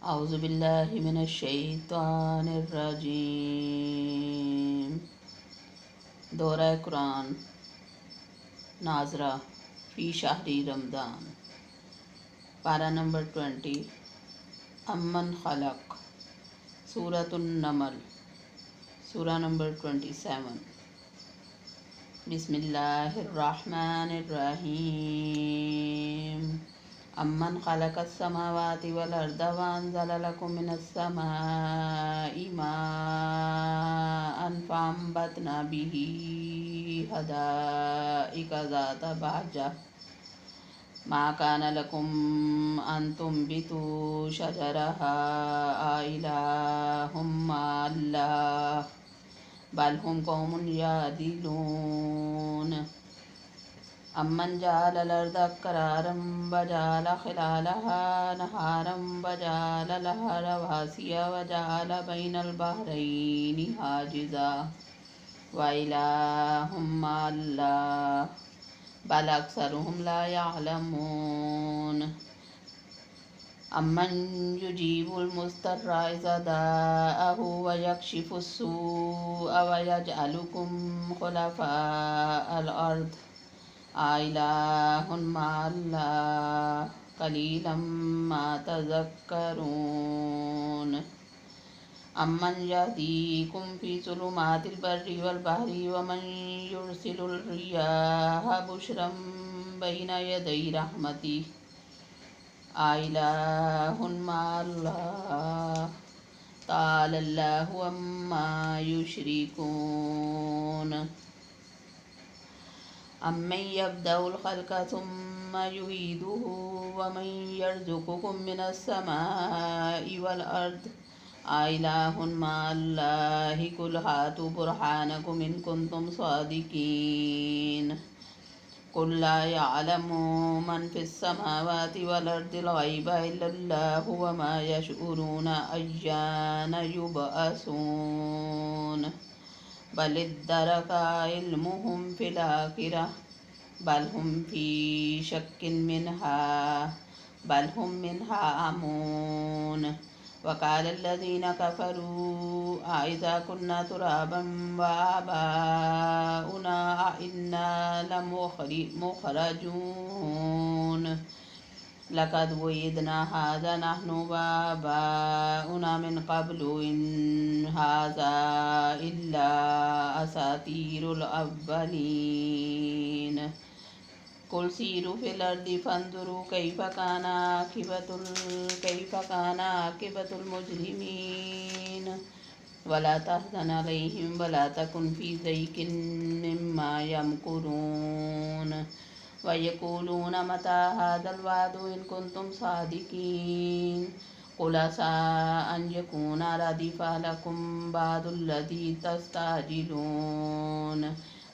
औज़ु बिल्लाहि मिनश शैतानिर रजीम। दोहरा कुरान नाजरा फ़ी शहरी रमज़ान। पारा नंबर 20। अम्मन खलक। सूरतुन नमल। सूरा नंबर 27। बिस्मिल्लाहिर्रहमानिर्रहीम। अम्मन खलक़स समावाति वल अर्द व अंज़ल लकुम मिनस समाई माअन फ़अंबतना बिही हदाइका ज़ाता बहजा मा कान लकुम अन तुंबितू शजरहा आइलाहुम मअल्लाह बल हुम कौमुन यादिलून। अम्मन जअलल अर्द क़रारम वजअल खिलालहा नहारम वजअल लहा रवासिया वजअल बैनल बहरैनि हाजिज़ा व इलाहुम मअल्लाह बल अक्सरुहुम ला यअलमून। अम्मन युजीबुल मुस्तर्रा इज़ा दाअहु व यक्शिफुस सूअ व यजअलुकुम खुलफ़ाअल अर्द आइलाहुन मअल्लाह क़लीलन मा तज़क्करून। अम्मन यहदीकुम फ़ी ज़ुलुमातिल बर्रि वल बहरि व मन युरसिलुर रियाह बुशरम बैन यदै रहमतिह आइलाहुन मअल्लाह ताअल्लाहु अम्मा युशरिकून। अम्मन यब्दउल खल्क़ सुम्मा युईदुहु व मन यर्ज़ुकुकुम मिनस समाई वल अर्द आइलाहुन मअल्लाहि कुल हातु बुरहानकुम इन कुंतुम सादिकीन। कुल ला यअलमु मन फ़िस समावाति वल अर्दिल ग़ैबा इल्लल्लाहु व मा यशउरून अय्यान युबअसून। बल इद्दरका इल्मुहुम फ़िल आखिरह बल हुम फ़ी शक्किन मिन्हा बल हुम मिन्हा आमून। वक़ालल्लज़ीन कफ़रू अइज़ा कुन्ना तुराबन व आबाउना अइन्ना लमुख़रजून लक़द वुइदना हाज़ा नहनु व आबाउना मिन क़ब्लु इन हाज़ा इल्ला असातीरुल अव्वलीन। कुल सीरू फ़िल अर्दि फ़ंज़ुरू कैफ़ कान आक़िबतुल मुजरिमीन। वला तहज़न अलैहिम वला तकुन फ़ी ज़ैक़िन मिम्मा यमकुरून। व यक़ूलून मता हाज़ल वअदु इन कुंतुम सादिकीन। क़ुल असा अन यकून रदिफ़ लकुम बअदुल्लज़ी तस्ताजिलून।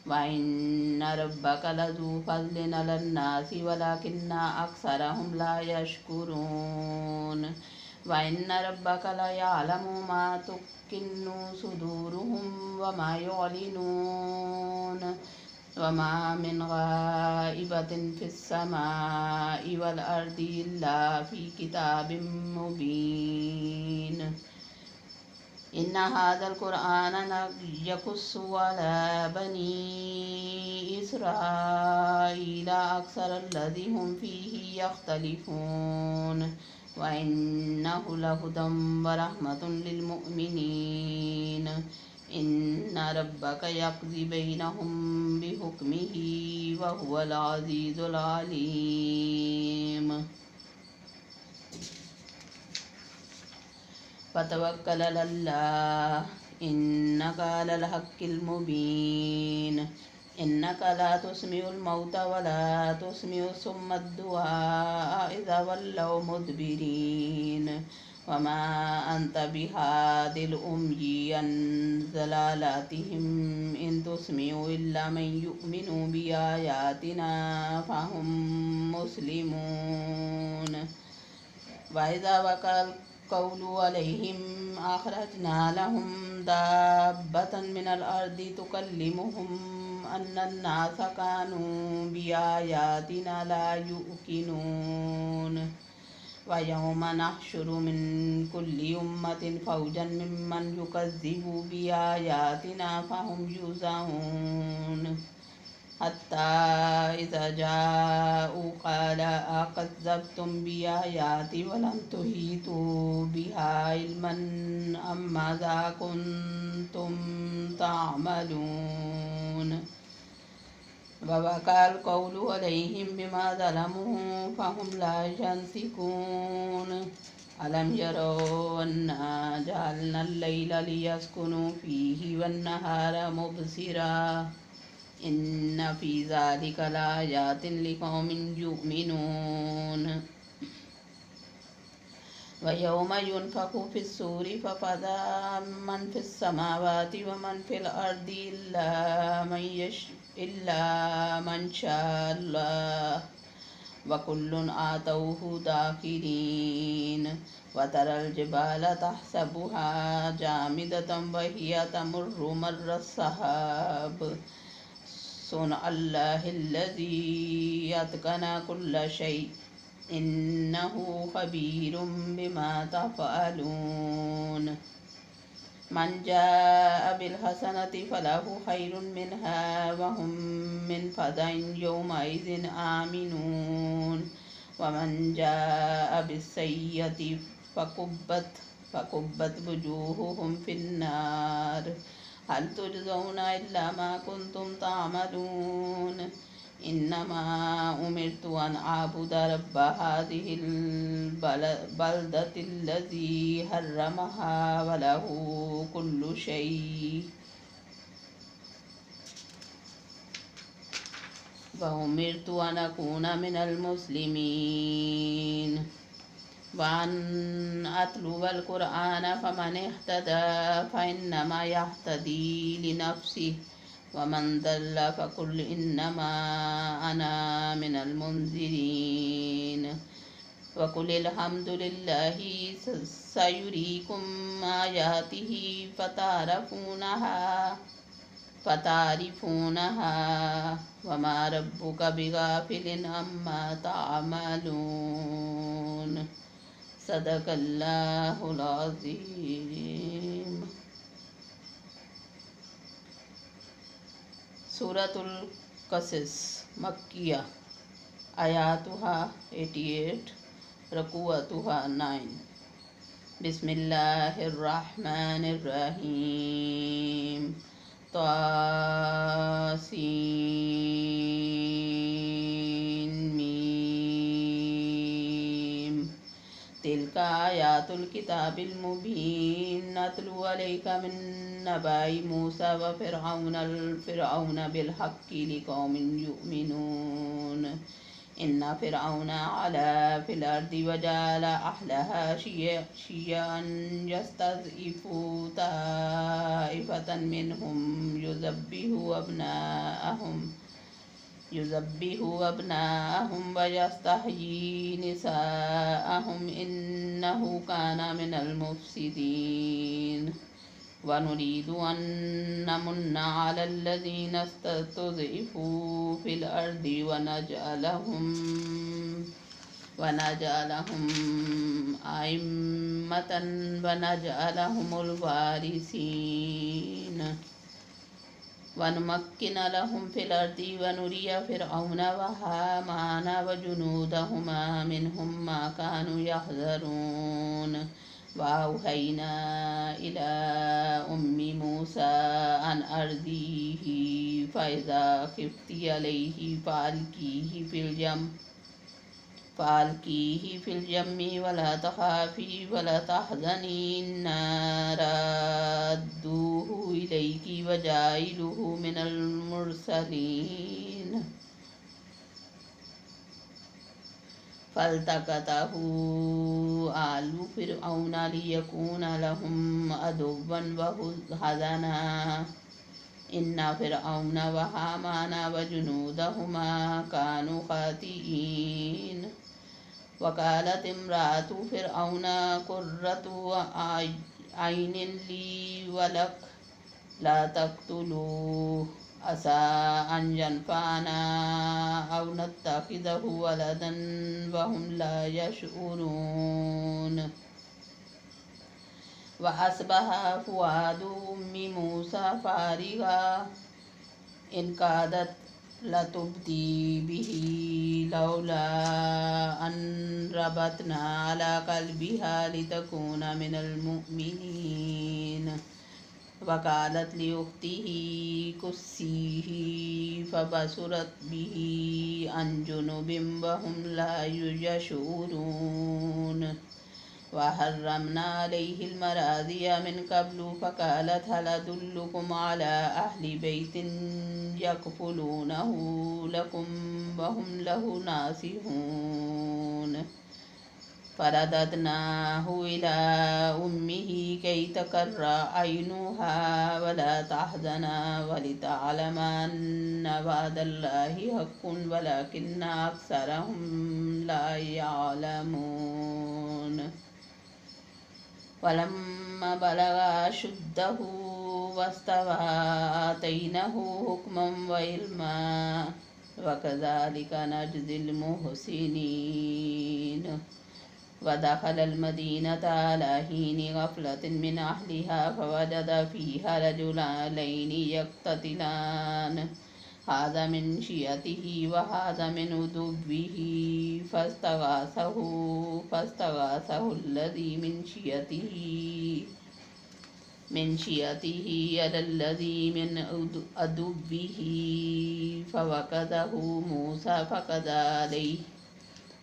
व इन्न रब्बक लज़ू फ़ज़लिन अलन्नासि वलाकिन्ना अक्सरहुम ला यशकुरून। व इन्न रब्बक लयअलमु मा तुक्किन्नु सुदूरुहुम व मा युअलिनून। व मा मिन गाइबतिन फ़िस समाई वल अर्दि इल्ला फ़ी किताबिम मुबीन। इन्ना हाज़ल क़ुरआन यक़ुस्सु अला बनी इसराईल अक्सरल्लज़ी हुम फ़ीही यख्तलिफ़ून। व इन्नहु लहुदन व रहमतुन लिल मुमिनीन। इन्न रब्बक यक़ज़ी बैनहुम बिहुक्मिही व हुवल अज़ीज़ुल अलीम। फ़तवक्कल अलल्लाह इन्नका अलल हक़्क़िल मुबीन। इन्नका ला तुस्मिउल मौता व ला तुस्मिउस सुम्मद दुआअ इज़ा वल्लौ मुदबिरीन। व मा अंत बिहादिल उम्यि अन ज़लालतिहिम इन तुस्मिउ इल्ला मन युमिनु बिआयातिना फ़हुम मुस्लिमून। व इज़ा वक़अल क़ौलु अलैहिम अख़रजना लहुम दाब्बतन मिनल अर्दि तुकल्लिमुहुम अन्नन्नास कानू बिआयातिना ला युक़िनून। वयौम नहशुरु मिन कुल्लि उम्मतिन फौजन मिम्मन युकज़्ज़िबु बिआयातिना फहुम यूज़ऊन हत्ता इज़ा जाऊ क़ाल अकज़्ज़ब्तुम बिआयाति वलम तुहीतु बिहा इल्मन अम्माज़ा कुन्तुम तामलून ववक़अल क़ौलु अलैहिम बिमा ज़लमू फहुम ला यंतिकून अलम यरौ अन्ना जअलना अल-लैला लियस्कुनु फ़ीहि वन्नहारा मुबसिरा इन्न फ़ी ज़ालिका लाआयातिन लिक़ौमिन युमिनून वयौम युनफ़ख़ु फ़िस्सूरि फ़फ़ज़अ मन फ़िस्समावाति वमन फ़िल अर्दि इल्ला मन शाअल्लाह वकुल्लुन आतौहु दाखिरीन वतरल जिबाल तहसबुहा जामिदतम वहिय तमुर्रु मर्र सहाब सुनअल्लाहिल्लज़ी अतक़ना कुल्ल शै इन्नहु ख़बीरुम बिमा तफ़अलून मन जाअ बिल हसनति फलहु खैरुम मिन्हा वहुम मिन फ़ज़इन यौमइज़िन आमिनून वमन जाअ बिस्सय्यति फ़कुब्बत वुजूहुहुम फ़िन्नार हल तुजज़ौना इल्ला मा कुन्तुम तामलून इन्नमा उमिरतु अन आबुद रब्ब हाज़िहिल बलदतिल्लज़ी हर्रमहा वलहु कुल्लु शै वउमिरतु अन अकूना मिनल मुस्लिमीन वान अतलुवल कुरआन फमन इह्तदा फइन्नमा यह्तदी लिनफ्सिहि वमन दल्ल फकुल इन्नमा अना मिनल मुन्ज़िरीन वकुलिल हम्दुलिल्लाहि सयुरीकुम आयातिहि फ़तारिफ़ूनहा वमा रब्बुका बिगाफ़िलिन अम्मा तामलून सदक़ल्लाहुल अज़ीम। सूरतुल क़सस मक्किया आयातुहा 88 रकुअतुहा 9 बिस्मिल्लाहिर्रहमानिर्रहीम तासीन मीम तिल्का आयातुल किताबिल मुबीन नतलु अलैका मिन नबाइ मूसा व फ़िरऔन बिल हक़्क़ि लिक़ौमिन युमिनून इन्ना फ़िरऔन अला फ़िल अर्दि व जअल अहलहा शियअन यस्तज़इफ़ु ताइफ़तन मिनहुम युज़ब्बिहु अब्नाअहुम व यस्तहयी निसाअहुम इन्नहु काना मिनल मुफ़्सिदीन व नुरीदु अन नमुन्ना अलल लज़ीना इस्तुज़इफ़ू फ़िल अर्दि व नजअलहुम अइम्मतन व नजअलहुमुल वारिसीन व नुमक्किन लहुम फ़िल अर्दि व नुरिय फ़िरऔन व हामान व जुनूदहुमा मिनहुम मा कानू यहज़रून वाउहैना इला उम्मि मूसा अन अर्ज़िही फ़इज़ा ख़िफ़्ति अलैहि फ़अल्क़ीही फ़िल यम्मि वला तख़ाफ़ी वला तहज़नी इन्ना राद्दूहु इलैकि व जाइलुहु मिनल मुरसलीन फ़ल्तक़तहु आलु फ़िरऔन लियकून लहुम अदुव्वन व हज़ना इन्ना फ़िरऔन व हामान व जुनूदहुमा कानू ख़ातिईन वक़ालत इम्राअतु फ़िरऔन क़ुर्रतु अय्निन ली व लक ला तक़्तुलूहु عسى أن ينفعنا أو نتخذه ولدا وهم لا يشعرون. وأصبح فؤاد أم موسى فارغا إن كادت لتبدي به لولا أن ربطنا على قلبها لتكون من المؤمنين. وقالت لأخته قصيه فبصرت به عن جنب وهم لا يشعرون. وحرمنا عليه المراضي من قبل فقالت هل أدلكم على أهل بيت يكفلونه لكم وهم له ناصحون. فرددناه إلى أمه كي تقر عينها ولا تحزن ولتعلم أن وعد الله حق ولكن أكثرهم لا يعلمون. ولما بلغ أشده واستوى آتيناه حكما وعلما وكذلك نجزي المحسنين. ودخل المدينة على حين غفلة من أهلها فوجد فيها رجلين يقتتلان هذا من شيعته وهذا من عدوه فاستغاثه الذي من شيعته على الذي من عدوه فوكزه موسى فقضى عليه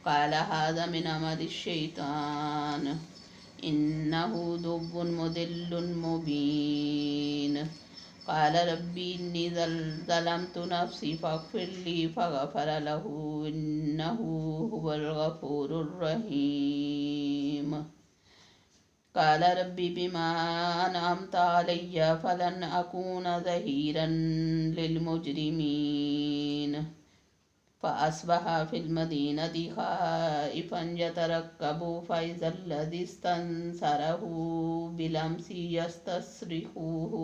قال هذا من عمل الشيطان إنه دب مضل مبين. قال ربي إني ظلمت نفسي فاغفر لي فغفر له إنه هو الغفور الرحيم. قال ربي بما أنعمت علي فلن أكون ظهيرا للمجرمين. فأصبح في المدينة خائفا يترقب فإذا الذي استنصره بالأمس يستصرخه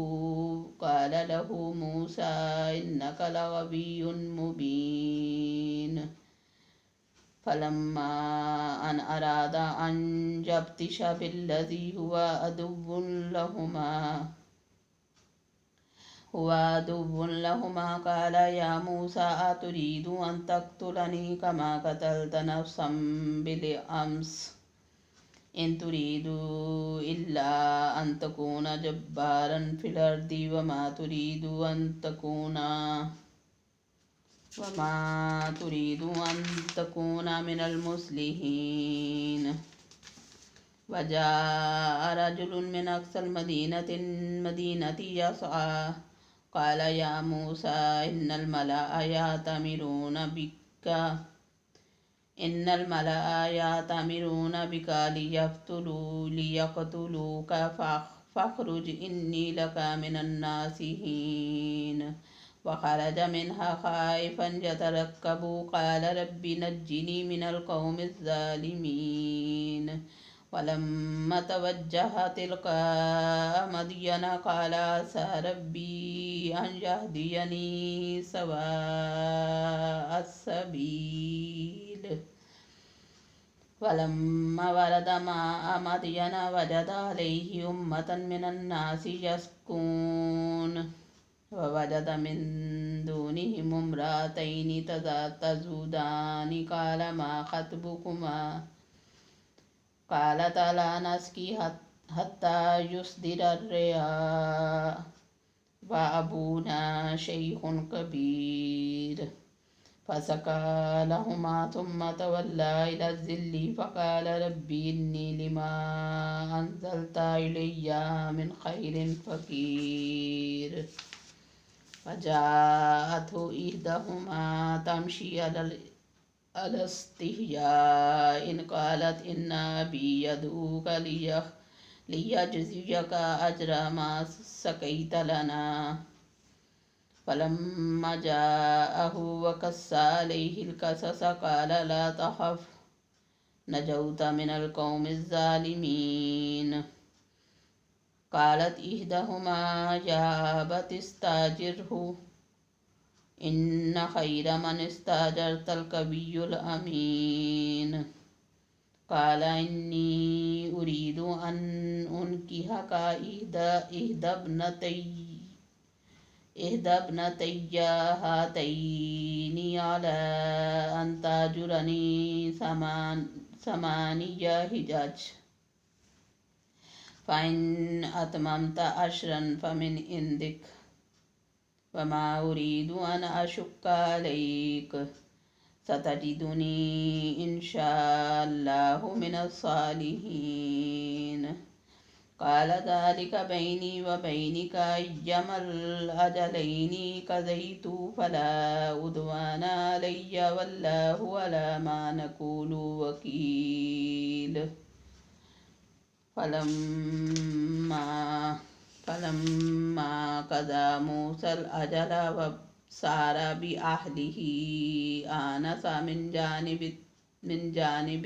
قال له موسى إنك لغوي مبين. فلما أن أراد أن يبطش بالذي هو عدو لهما قال يا موسى أتريد أن تقتلني كما قتلت نفسا بالأمس إن تريد إلا أن تكون جبارا في الأرض وما تريد أن تكون من المصلحين. وجاء رجل من أقصى المدينة يسعى قال يا موسى إن الملأ يأتمرون بك ليقتلوك فاخرج إني لك من الناصحين. وخرج منها خائفا يترقب قال رب نجني من القوم الظالمين. ولما توجه تلقاء مدين قال عسى ربي أن يهديني سواء السبيل. ولما ورد ماء مدين وجد عليه أمة من الناس يسقون ووجد من دونهم امرأتين تذودان قال ما خطبكما قالتا لا نسقي حتى يصدر الرعاء وأبونا شيخ كبير. فسقى لهما ثم تولى إلى الظل فقال ربي إني لما أنزلت إلي من خير فقير. فجاءته إحداهما تمشي على استحياء قالت إن أبي يدعوك ليجزيك أجر ما سقيت لنا. فلما جاءه وقص عليه القصص قال لا تخف نجوت من القوم الظالمين. قالت إحداهما يا أبت استأجره إن خير من استأجرت القوي الأمين. قال إني أريد أن أنكحك إحدى ابنتي هاتين على أن تأجرني ثماني حجج، فإن أتممت 10 فمن عندك، وما أريد أن أشق عليك، ستجدني إن شاء الله من الصالحين. قال ذلك بيني وبينك أيما الأجلين قضيت فلا عدوان علي والله على ما نقول وكيل. فلما قضى موسى الأجل وسار بأهله آنس من جانب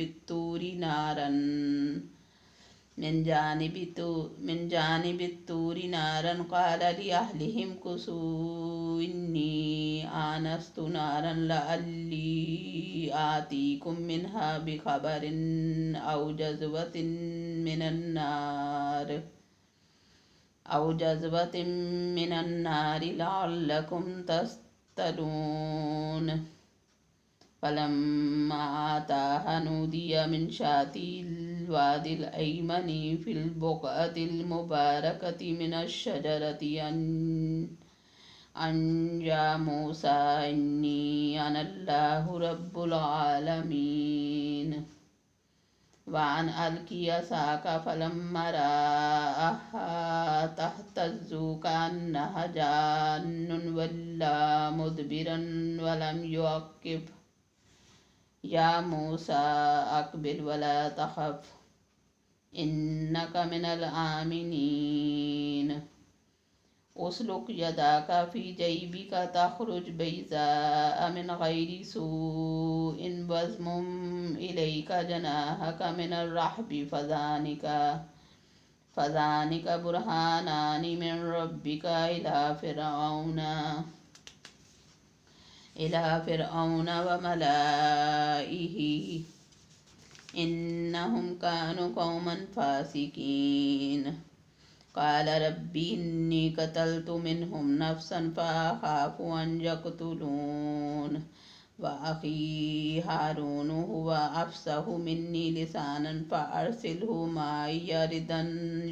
الطور نارا قال لأهلهم كثوا إني آنست نارا لعلي آتيكم منها بخبر أو جذوة من النار لعلكم تصطلون. فلما أتاها نودي من شاطئ الوادي الأيمن في البقعة المباركة من الشجرة أن يا موسى إني أنا الله رب العالمين، وأن ألقي عصاك فلما رآها تهتز كأنها جان ولا مدبرا ولم يعقب. يا موسى أقبل ولا تخف إنك من الآمنين. أسلك يدك في جيبك تخرج بيضاء من غير سوء واضمم إليك جناحك من الرحب فذلك برهانان من ربك إلى فرعون وملئه إنهم كانوا قوما فاسقين. قال رب إني قتلت منهم نفسا فأخاف أن يقتلون، وأخي هارون هو أفصح مني لسانا فأرسله معي يرد أن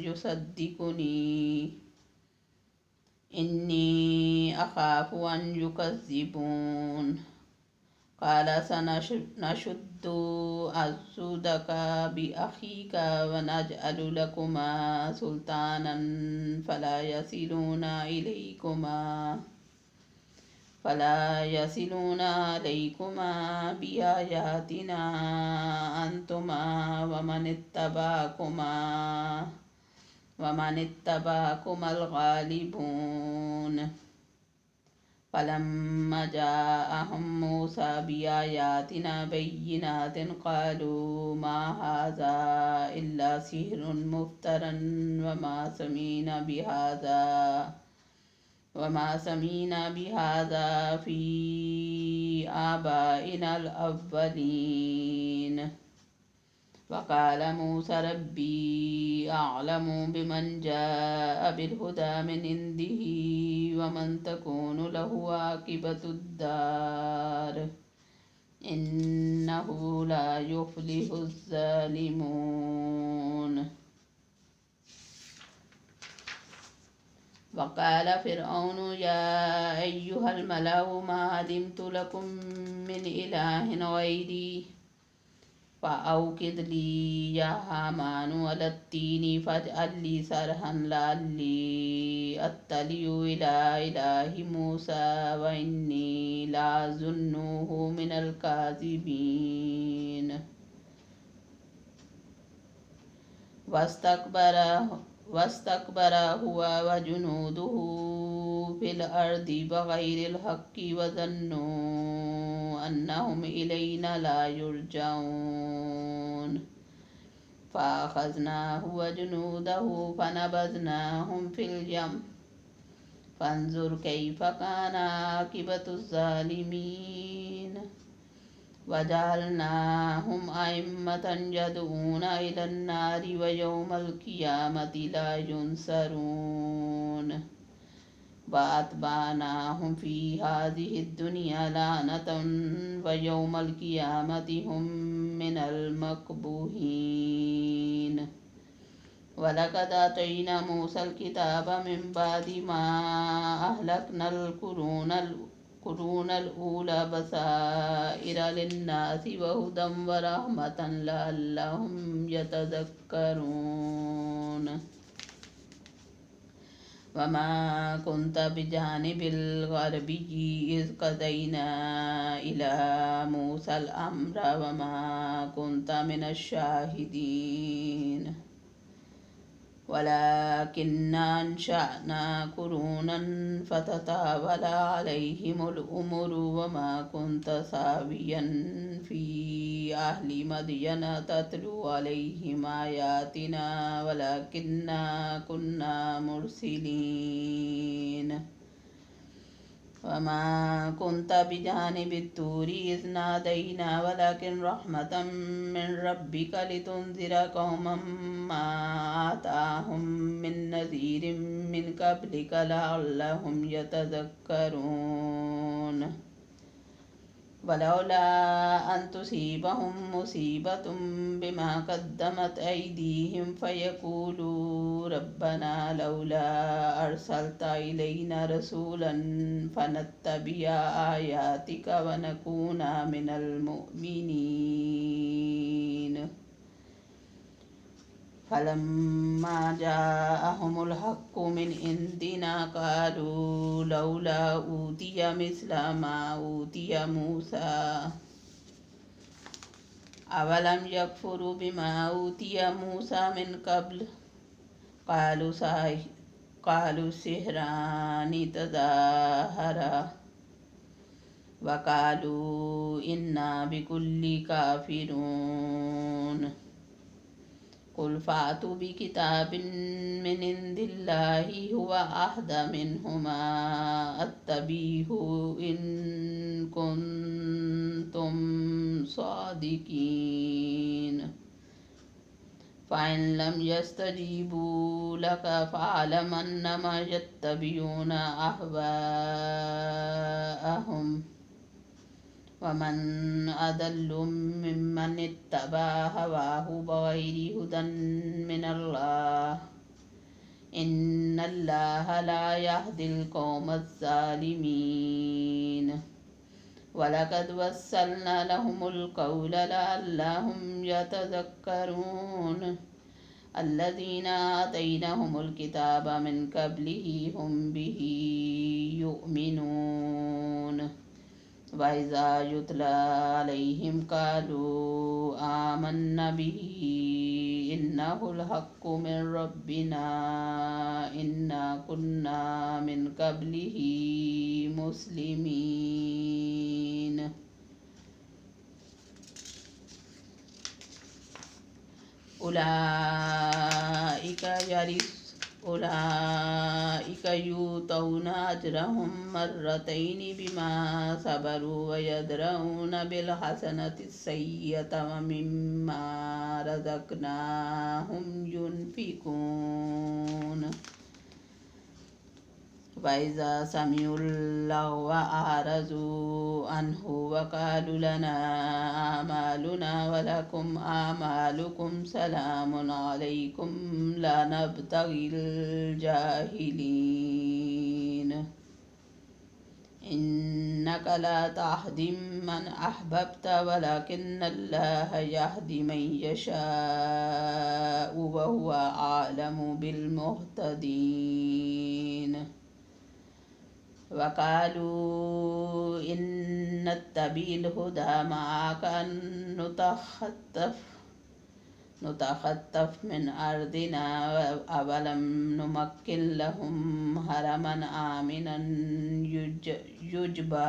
يصدقني إني أخاف أن يكذبون. قال سنشد عضدك بأخيك ونجعل لكما سلطانا فلا يصلون عليكما بآياتنا أنتما ومن اتبعكما الغالبون. فلما جاءهم موسى بآياتنا بينات قالوا ما هذا إلا سحر مفترى وما سمعنا بهذا في آبائنا الأولين. وقال موسى ربي أعلم بمن جاء بالهدى من عنده ومن تكون له عاقبة الدار إنه لا يفلح الظالمون. وقال فرعون يا أيها الملأ ما علمت لكم من إله غيري فأوقد لي يا هامان على الطين فاجعل لي صرحا لعلي أطلع إلى إله موسى وإني لأظنه من الكاذبين. واستكبر هو وجنوده في الأرض بغير الحق وظنوا أنهم إلينا لا يرجعون. فأخذناه وجنوده فنبذناهم في اليم फंजुर कैफ कान आकिबतुज़्ज़ालिमीन वजअलनाहुम अइम्मतन यदऊना इलन्नारि व यौमल क़ियामति ला युनसरून वअतबअनाहुम फ़ी हाज़िहि दुनिया लानतन व यौमल क़ियामति हुम मिनल मक़बूहीन वलक़द आतैना मूसल किताब मिन बादि मा अहलकनल कुरूनल ऊला बसाइर लिन्नासि व हुदम व रहमतन लअल्लहुम यतज़क्करून वमा कुन्त बिजानिबिल ग़रबिय्यि इज़ क़ज़ैना इला मूसल अम्र वमा कुन्त मिनश शाहिदीन वलाकिन्ना अंशअना कुरूनन फ़ततावला अलैहिमुल उमरु वमा कुन्त सावियन फ़ी अहलि मदयन तत्लु अलैहिम आयातिना वलाकिन्ना कुन्ना मुरसिलीन वमा कुन्त बिजानिबित्तूरि इज़ नादैना वलाकिन रहमतम मिन रब्बिक लितुन्ज़िर कौमम मा आताहुम मिन नज़ीरिम मिन क़ब्लिक लअल्लहुम यतज़क्करून वलौला अन तुसीबहुम मुसीबतुम बिमा क़द्दमत ऐदीहिम फ़यक़ूलू रब्बना लौला अरसलता इलैना रसूलन फ़नत्तबिअ आयातिक व नकूना मिनल मुअ्मिनीन फलम्मा जाअहुमुल हक्कु मिन इंदिना क़ालू लौला ऊतिय मिस्ल मा ऊतिय मूसा अवलम यकफुरु बिमा ऊतिय मूसा मिन क़ब्ल क़ालू सिहरानि तज़ाहरा वक़ालू इन्ना बिकुल्लि काफ़िरून कुल फ़ातु बिकिताबिन मिन इंदिल्लाहि हुवा अहदा मिनहुमा अत्तबीहु इन कुन्तुम सादिकीन फ़इन लम यस्तजीबू लक फ़अलम अन्नमा यत्तबिऊना अहवाअहुम वमन अदल्लु मिम्मन इत्तबा हवाहु बग़ैरि हुदन मिनल्लाह इन्नल्लाह ला यहदिल क़ौमज़्ज़ालिमीन वलक़द वस्सलना लहुमुल क़ौला लअल्लहुम यतज़क्करून अल्लज़ीना आतैनाहुमुल किताब मिन क़ब्लिहि हुम बिही युमिनून वइज़ा युतला अलैहिम क़ालू आमन्ना बिही इन्नहुल हक़्क़ु मिन रब्बिना इन्ना कुन्ना मिन क़ब्लिही मुस्लिमीन उलाइका यूतौना अजरहुम मर्रतैनि बिमा सबरू व यदरऊना बिल हसनति सय्यिअत व मिम्मा रज़क़नाहुम युनफ़िकून वइज़ा समिउल लग़्व अअरज़ू अन्हु वक़ालू लना आमालुना वलकुम आमालुकुम सलामुन अलैकुम ला नब्तग़िल जाहिलीन इन्नक ला तहदी मन अहबब्त वलकिन्नल्लाह यहदी मन यशाअ व हुवा आलमु बिल मुहतदीन वक़ालू इन नत्तबिल हुदा मअक नुतख़त्तफ़ मिन अर्दिना अवलम नुमक्किन लहुम हरमन आमिनन युजबा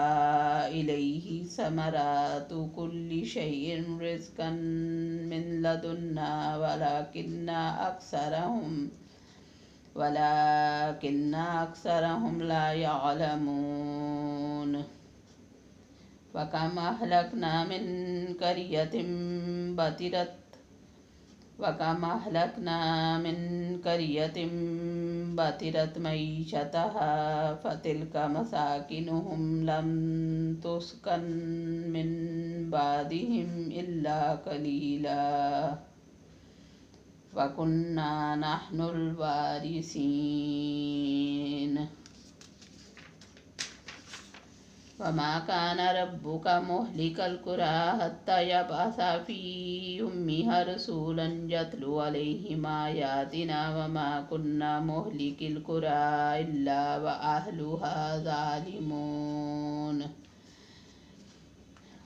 इलैहि समरातु कुल्लि शैइन रिज़्क़न मिन लदुन्ना वलकिन्ना अक्सरहुम वलाकिन्न अक्सरहुम ला यअलमून। वकम अहलकना मिन क़रियतिन बतिरत मईशतहा फतिल्क मसाकिनुहुम लम तुस्कन मिन बादिहिम इल्ला कलीला वकुन्ना नहनुल वारिसीन। वमा कान रब्बुक मुहलिकल कुरा हत्ता यबअसा फी उम्मिहा रसूलन यतलू अलैहिम आयातिना वमा कुन्ना मुहलिकिल कुरा इल्ला व अहलुहा ज़ालिमून।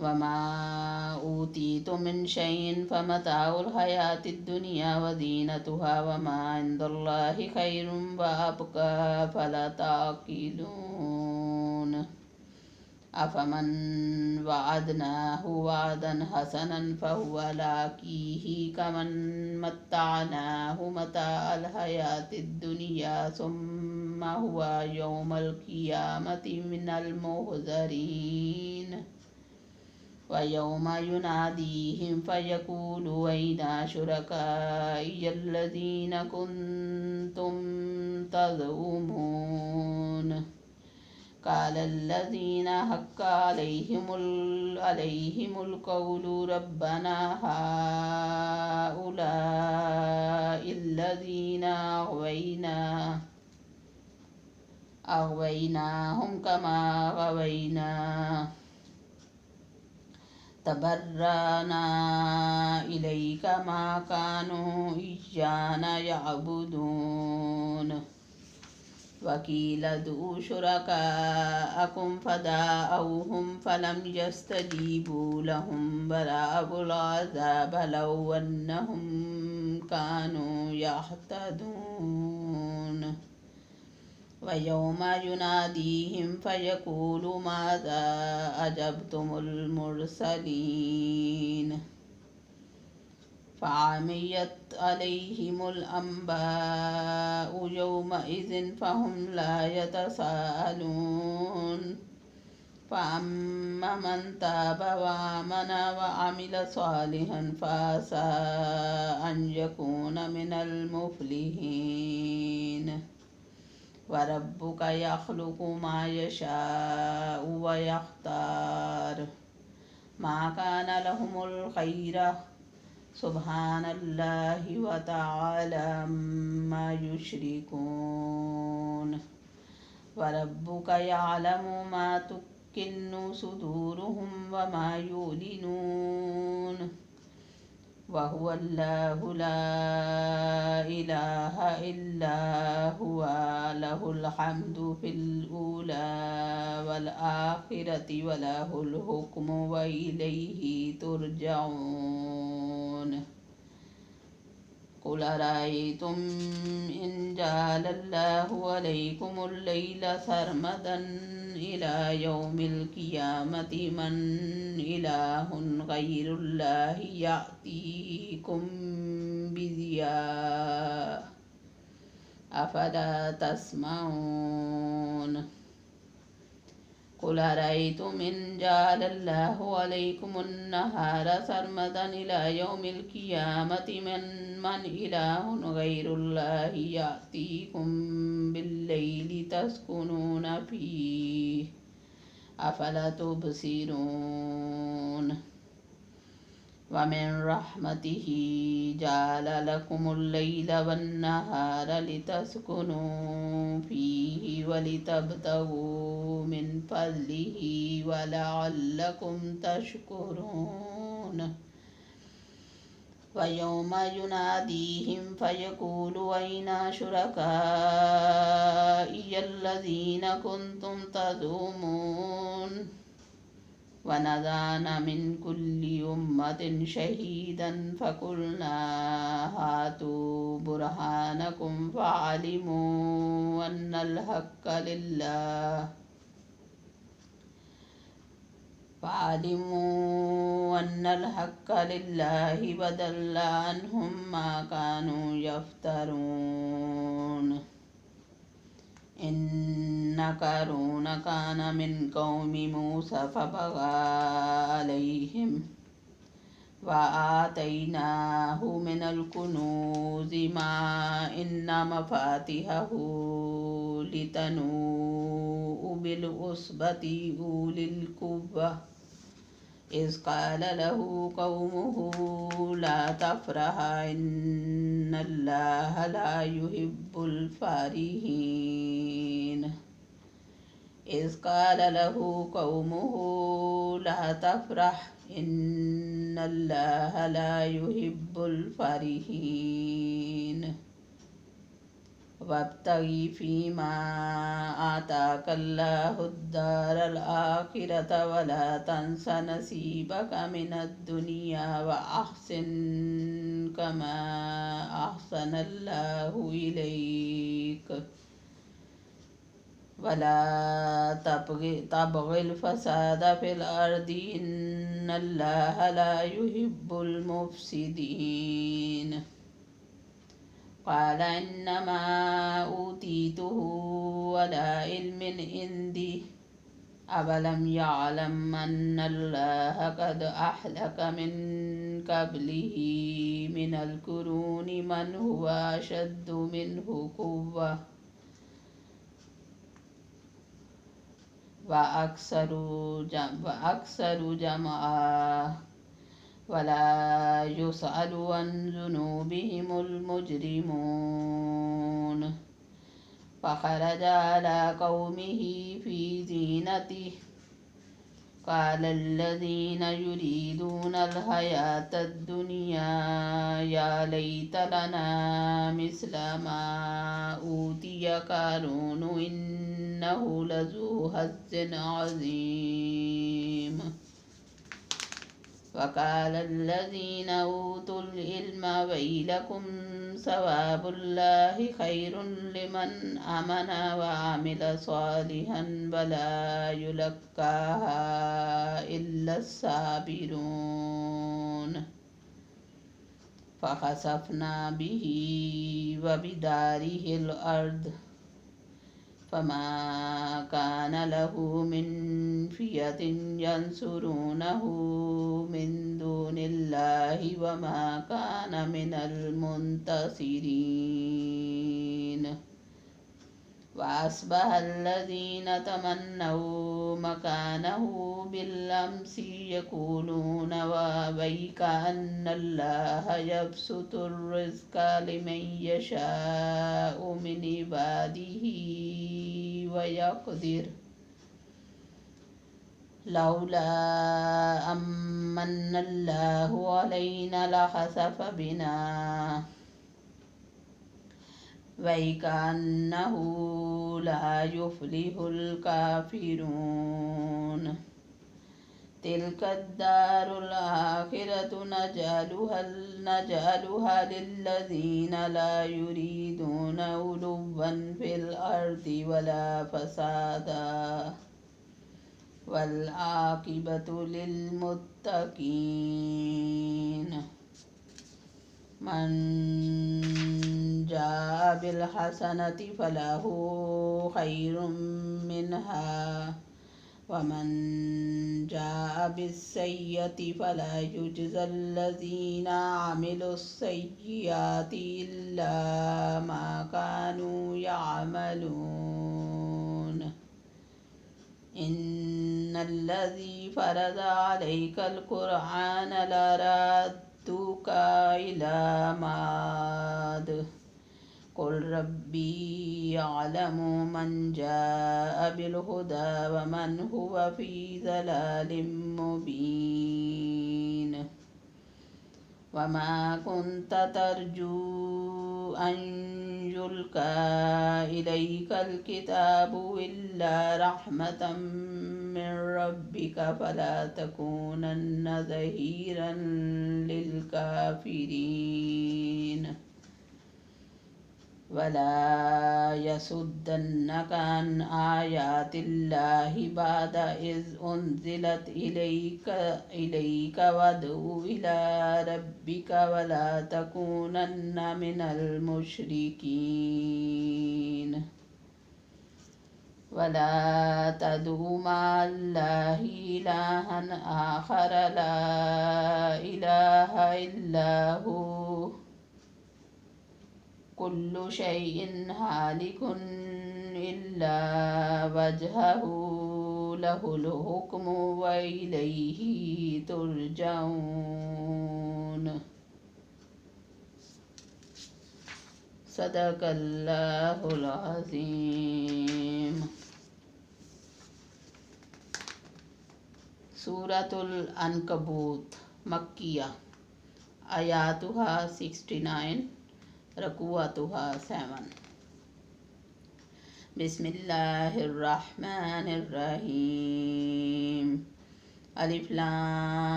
वमा ऊतीतुम मिन शैइन फमताउल हयातिद दुनिया व ज़ीनतुहा वमा इंदल्लाहि खैरुम व अबका फला ताक़िलून। अफमन वअदनाहु वअदन हसनन फहुव लाक़ीही कमन मत्तअनाहु मताअल हयातिद दुनिया सुम्मा हुवा यौमल क़ियामति मिनल मुहज़रीन। व यौम युनादीहिम फ़यक़ूलु अय्ना शुरकाइयल्लज़ीना कुन्तुम तज़उमून क़ालल्लज़ीना हक़्क़ अलैहिमुल क़ौलु रब्बना हाउलाइल्लज़ीना अग़वैनाहुम कमा ग़वैना तबर्रअना इलैका मा कानू इय्याना यअबुदून। वकील दुऊ शुरकाअकुम फदाअवहुम फलम यस्तजीबू लहुम वराअुल अज़ाब लौ अन्नहुम कानू यहतदून। व यौम युनादीहिम फ़यक़ूलु माज़ा अजबतुमुल मुरसलीन फ़अमियत अलैहिमुल अंबाउ यौमइज़िन फ़हुम ला यतसाअलून। फ़अम्मा मन ताब वआमन वअमिल सालिहन फ़असा अन यकून मिनल मुफ़्लिहीन। वरब्बुक यख़्लुक़ु मा यशाअु व यख्तार मा कान लहुमुल ख़ियरा सुब्हानल्लाहि व तआला अम्मा युश्रिकून। वरब्बुक यअलमु मा तुकिन्नु सुदूरुहुम व मा युलिनून। वहुवल्लाहु ला इलाहा इल्ला हुवा लहुल हम्दु फिल ऊला वल आखिरति व लहुल हुक्मु व इलैहि तुरजऊन। क़ुल अरअय्तुम इन जअलल्लाहु अलैकुमुल लैला सरमदन इला यौमिल क़ियामति मन इलाहुन ग़ैरुल्लाहि यअतीकुम बिज़िया अफ़ला तस्मऊन। क़ुल अरअय्तुम इन जअलल्लाहु अलैकुमुन नहार सरमदन इला यौमिल क़ियामति मन इलाहुन ग़ैरुल्लाहि यअतीकुम बिल्लैलि तस्कुनून फ़ीहि अफ़ला तुबसिरून। वमिन रहमतिहि जअल लकुमुल लैला वन्नहार लितस्कुनू फ़ीहि वलितब्तगू मिन फ़ज़लिहि वलअल्लकुम तशकुरून। वयौम युनादीहिम फ़यक़ूलु अय्ना शुरकाइयल्लज़ीना कुन्तुम तज़उमून। वनज़अना मिन कुल्लि उम्मतिन शहीदन फ़क़ुल्ना हातू बुरहानकुम फ़अलिमू अन्नल हक़्क़ लिल्लाहि व ज़ल्ल अन्हुम मा कानू यफ़्तरून। قارون كان من قوم موسى فبغى عليهم وآتيناه من الكنوز ما إن مفاتحه لتنوء بالعصبة أولي القوة إذ قال له قومه لا تفرح إن الله لا يحب الفرحين إذ قال له قومه لا تفرح إن الله لا يحب الفرحين وابتغ فيما آتاك الله الدار الآخرة ولا تنس نصيبك من الدنيا وأحسن كما أحسن الله إليك ولا تبغ الفساد في الأرض إن الله لا يحب المفسدين قال إنما أوتيته على علم عندي أولم يعلم أن الله قد أهلك من قبله من القرون من هو أشد منه قوة وأكثر جمعا ولا يسأل عن ذنوبهم المجرمون فخرج على قومه في زينته قال الذين يريدون الحياة الدنيا يا ليت لنا مثل ما أوتي قارون إنه لذو حظ عظيم وقال الذين أوتوا العلم ويلكم ثواب الله خير لمن آمن وعمل صالحا ولا يلقاها إلا الصابرون فخسفنا به وبداره الأرض فما كان له من فئة ينصرونه من دون الله وما كان من المنتصرين وأصبح الذين تمنوا مكانه بالأمس يقولون ويك أن الله يبسط الرزق لمن يشاء من عباده ويقدر لولا أمن الله علينا لخسف بنا وكأنه لا يفلح الكافرون تلك الدار الآخرة نجعلها للذين لا يريدون علوا في الأرض ولا فسادا والعاقبة للمتقين من جاء بالحسنة فله خير منها ومن جاء بالسيئة فلا يجزى الذين عملوا السيئات إلا ما كانوا يعملون إن الذي فرض عليك القرآن لرادك إلى معاد قل ربي يعلم من جاء بالهدى ومن هو في ضلال مبين وما كنت ترجو أن يلقى إليك الكتاب إلا رحمة من ربك فلا تكونن ظهيرا للكافرين ولا يصدنك عن آيات الله بعد إذ أنزلت إليك وادع إلى ربك ولا تكونن من المشركين वला तदउ मअल्लाहि इलाहन आखर ला इलाहा इल्ला हु कुल्लु शैइन हालिकुन इल्ला वजहहु लहुल हुक्मु व इलैहि तुरजऊन। सदकल्लाहुल अज़ीम। सूरतुल अनकबूत मक्किया, आयातुहा 69, रकुअतुहा 7। बिस्मिल्लाहिर्रहमानिर्रहीम। अलिफ लाम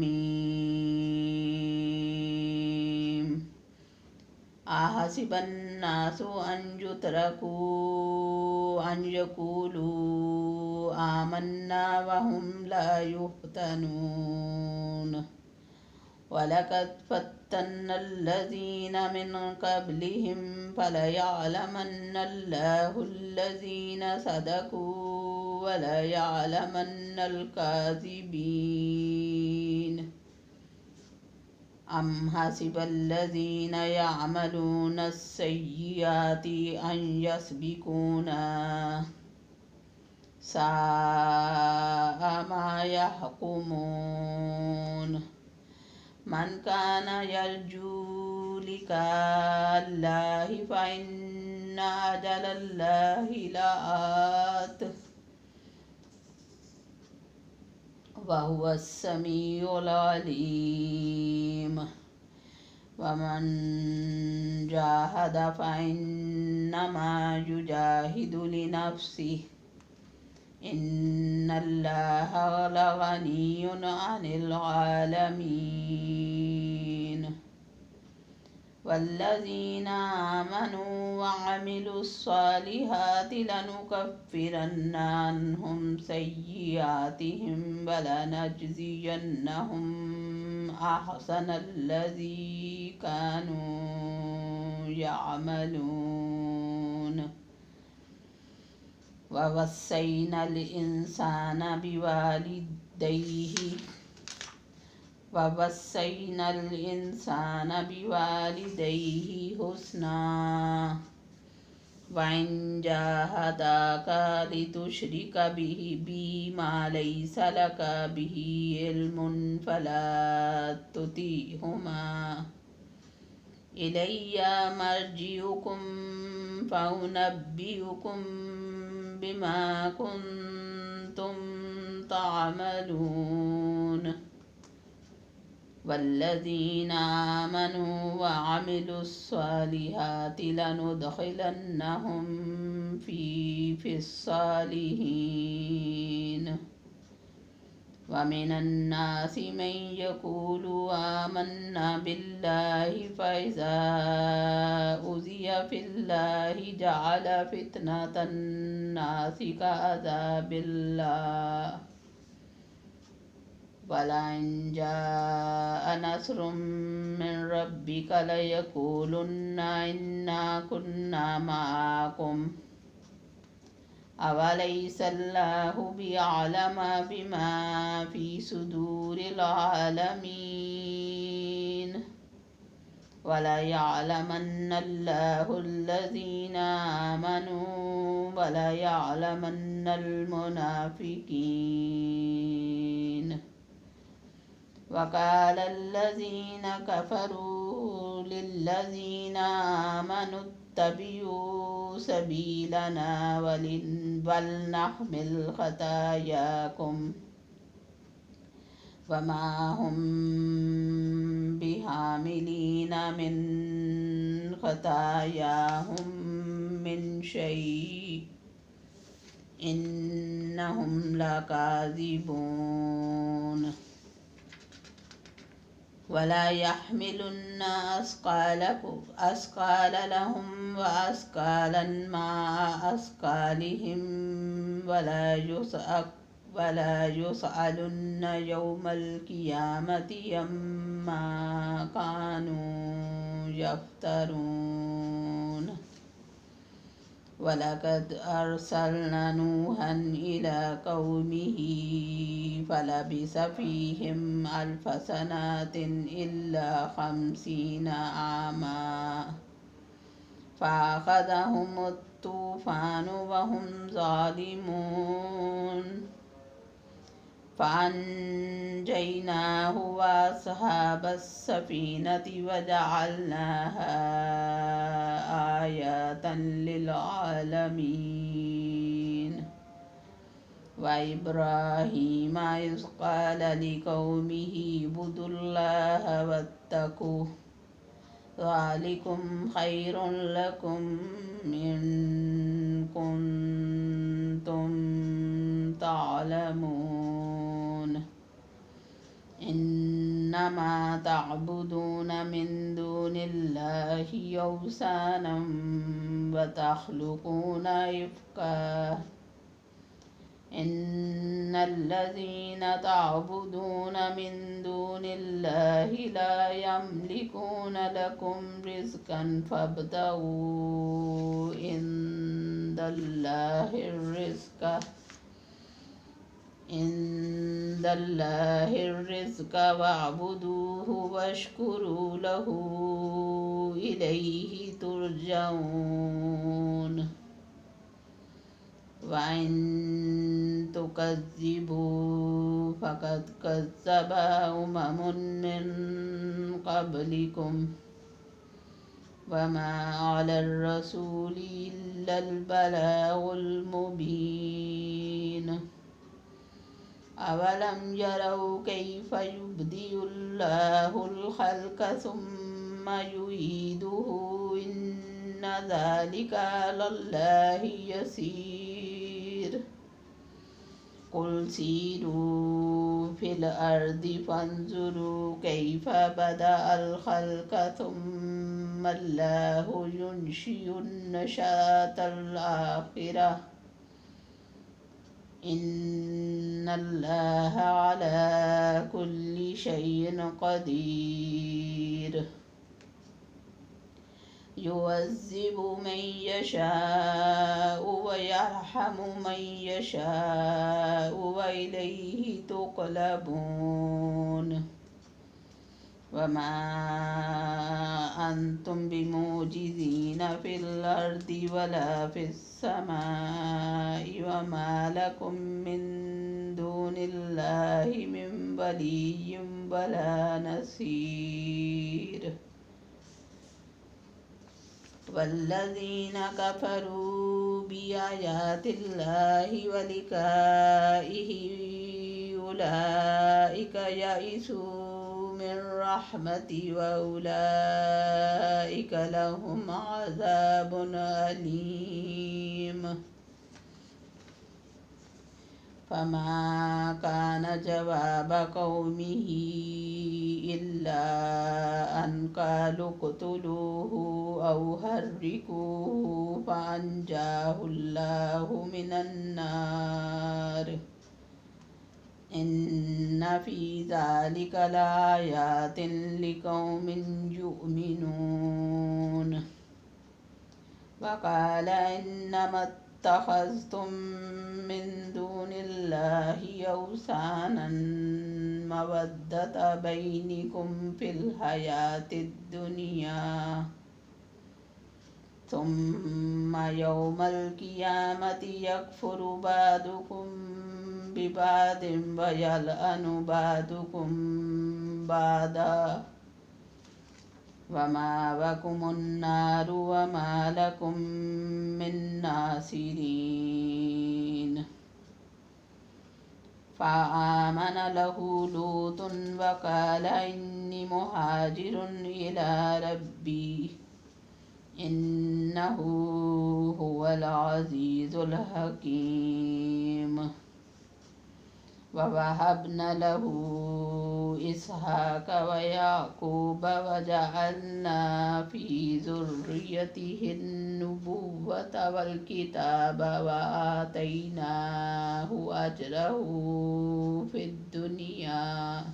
मीम। आहसिबन्नासु अन युतरकू अन यकूलू आमन्ना वहुम ला युफ्तनून। वलक़द फ़त्तन्नल्लज़ीन मिन क़ब्लिहिम फ़लयअलमन्नल्लाहुल्लज़ीन सदक़ू वलयअलमन्नल काज़िबीन। अम हसिबल्लज़ीन यअमलूनस्सय्यिआति अन यस्बिकूना साअ मा यहकुमून। मन कान यर्जू लिक़ाअल्लाहि फ़इन्न अजलल्लाहि लआत वहुवस्समीउल अलीम। वमन जाहद फ़इन्नमा युजाहिदु लिनफ्सिहि इन्नल्लाहा लग़निय्युन अनिल आलमीन। वल्लज़ीना आमनू वअमिलुस्सालिहाति लनुकफ्फिरन्ना अन्हुम सय्यिआतिहिम वलनजज़ियन्नहुम अहसनल्लज़ी कानू यअमलून। ववस्सैनल इंसाना बिवालिदैहि हुस्ना वइन जाहदाका लितुश्रिक बी मा लैसा लक बिही इल्मुन फला तुतिहुमा। इलैया मर्जिउकुम फउनब्बिउकुम बिमा कुन्तुम तअमलून। वल्लज़ीना आमनू वअमिलुस्सालिहाति लनुदखिलन्नहुम फिस्सालिहीन। वमिनन्नासि मन यक़ूलु आमन्ना बिल्लाहि फ़इज़ा उज़िय फ़िल्लाहि जअल फ़ित्नतन्नासि कअज़ाबिल्लाह। वलइन जाअ नस्रुम मिन रब्बिक लयक़ूलुन्ना इन्ना कुन्ना मअकुम अवलैसल्लाहु बिअअलम बिमा फ़ी सुदूरिल आलमीन। वलयअलमन्नल्लाहुल्लज़ीना आमनू वलयअलमन्नल मुनाफ़िक़ीन। वक़ालल्लज़ीन कफ़रू लिल्लज़ीन आमनू इत्तबिऊ सबीलना वलनहमिल ख़तायाकुम वमा हुम बिहामिलीन मिन ख़तायाहुम मिन शैइन इन्नहुम लकाज़िबून। वला यहमिलुन्ना अस्क़ालहुम व अस्क़ालन मअ अस्क़ालिहिम वला युसअलुन्ना यौमल क़ियामति अम्मा कानू यफ्तरून। ولقد أرسلنا نوحا إلى قومه فلبث فيهم 1000 سنة إلا 50 عاما فأخذهم الطوفان وهم ظالمون فأنجيناه وأصحاب السفينة وجعلناها آية للعالمين وإبراهيم إذ قال لقومه اعبدوا الله واتقوه ذلكم خير لكم إن كنتم تعلمون إنما تعبدون من دون الله أوثانا وتخلقون إفكا إن الذين تعبدون من دون الله لا يملكون لكم رزقا فابتغوا عند الله الرزق واعبدوه واشكروا له إليه ترجعون وإن تكذبوا فقد كذب من قبلكم وما على الرسول إلا البلاغ المبين أولم يروا كيف يبدئ الله الخلق ثم يعيده إن ذلك على الله يسير قل سيروا في الأرض فانظروا كيف بدأ الخلق ثم الله ينشئ النشأة الآخرة إن الله على كل شيء قدير يعذب من يشاء ويرحم من يشاء وإليه تقلبون وما أنتم بمعجزين في الأرض ولا في السماء وما لكم من دون الله من ولي ولا نصير والذين كفروا بآيات الله ولقائه أولئك يئسوا من رحمتي وأولئك لهم عذاب أليم فما كان جواب قومه إلا أن قالوا اقتلوه أو حرقوه فأنجاه الله من النار إن في ذلك لآيات لقوم يؤمنون وقال إنما اتخذتم من دون الله أوثانا مودة بينكم في الحياة الدنيا ثم يوم القيامة يكفر بعضكم ببعض ويلعن بعضكم بعضا ومأواكم النار وما لكم من ناصرين فآمن له لوط وقال إني مهاجر إلى ربي إنه هو العزيز الحكيم ووهبنا له إسحاق ويعقوب وجعلنا في ذريته النبوة والكتاب وآتيناه أجره في الدنيا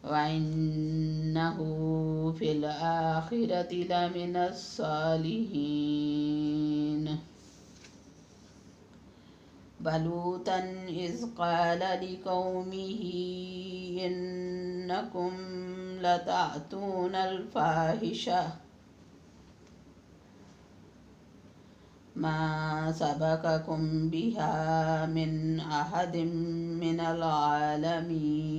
وإنه في الآخرة لمن الصالحين ولوطا إذ قال لقومه إنكم لتأتون الفاحشة ما سبقكم بها من أحد من العالمين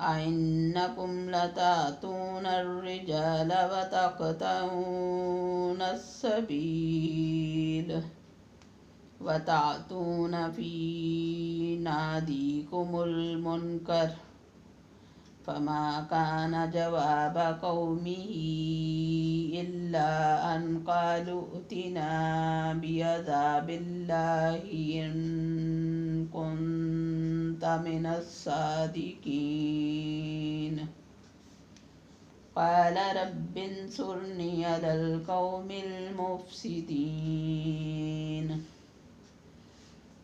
أئنكم لتأتون الرجال وتقطعون السبيل وتأتون في ناديكم المنكر فما كان جواب قومه إلا أن قالوا ائتنا بعذاب الله إن كنت من الصادقين قال رب انصرني على القوم المفسدين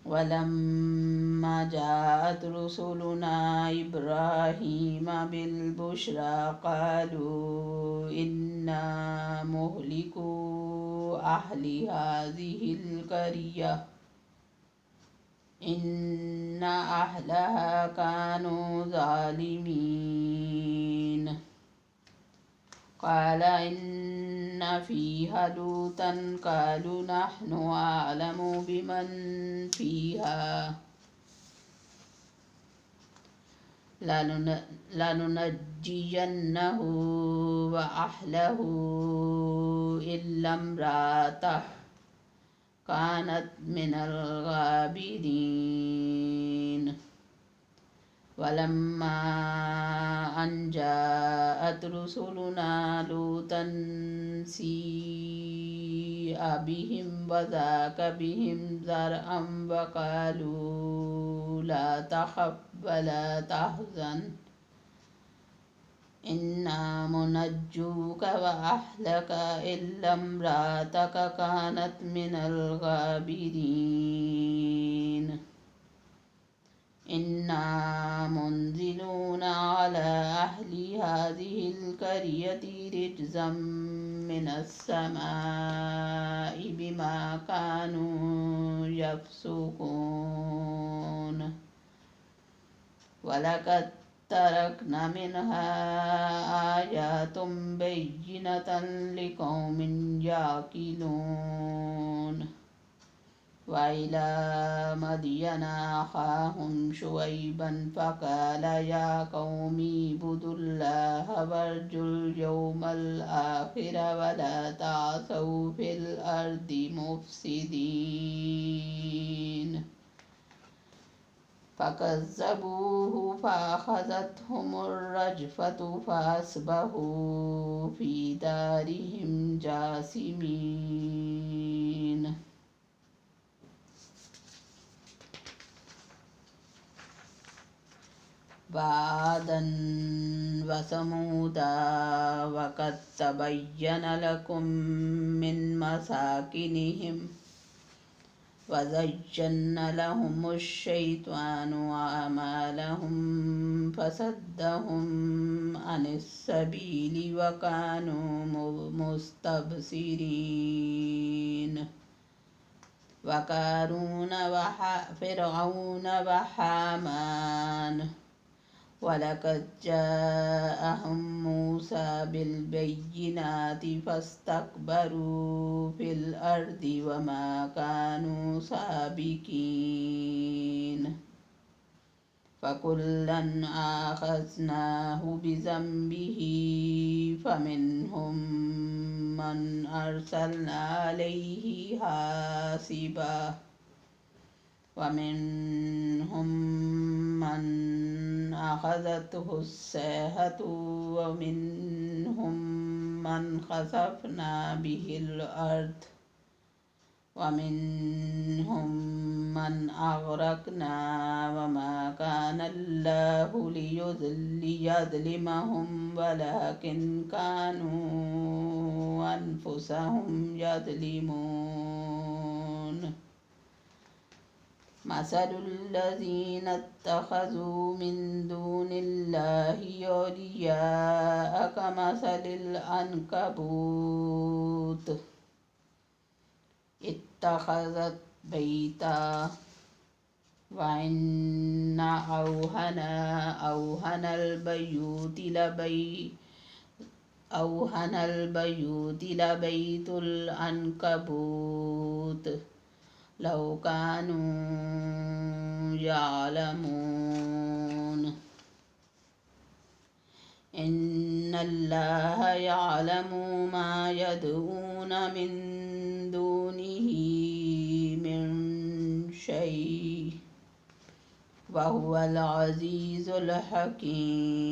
ولما جاءت رسلنا إبراهيم بالبشرى قالوا إنا مهلكو أهل هذه القرية إن أهلها كانوا ظالمين قال إن فيها لوطا قالوا نحن أعلم بمن فيها لننجينه وأهله إلا امرأته كانت من الغابرين ولما أن جاءت رسلنا لوطا سيء بهم وضاق بهم ذرعا وقالوا لا تخف ولا تحزن إنا منجوك وأهلك إلا امرأتك كانت من الغابرين إنا منزلون على أهل هذه القرية رجزا من السماء بما كانوا يفسقون ولقد تركنا منها آيات بينة لقوم يعقلون وإلى مدين أخاهم شعيبا فقال يا قوم اعبدوا الله وارجوا اليوم الآخر ولا تعثوا في الأرض مفسدين فكذبوه فأخذتهم الرجفة فأصبحوا في دارهم جاثمين وعادا وثمودا وقد تبين لكم من مساكنهم وزين لهم الشيطان أعمالهم فصدهم عن السبيل وكانوا مستبصرين وقارون وفرعون وحامان ولقد جاءهم موسى بالبينات فاستكبروا في الأرض وما كانوا سابقين فكلا أخذناه بذنبه فمنهم من أرسلنا عليه حاصبا ومنهم من أخذته الصيحة ومنهم من خسفنا به الأرض ومنهم من أغرقنا وما كان الله ليظلمهم ولكن كانوا أنفسهم يظلمون مثل الذين اتخذوا من دون الله أولياء كمثل العنكبوت اتخذت بيتا وإن أوهن البيوت لبيت العنكبوت لو كانوا يعلمون إن الله يعلم ما يدعون من دونه من شيء وهو العزيز الحكيم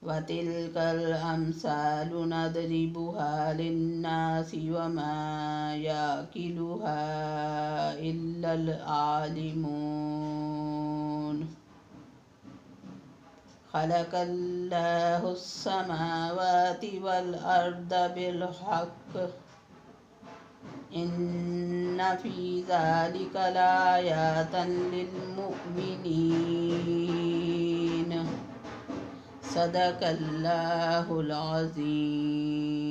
وتلك الأمثال نضربها للناس وما يعقلها إلا العالمون خلق الله السماوات والأرض بالحق إن في ذلك لآيات للمؤمنين صدق الله العظيم.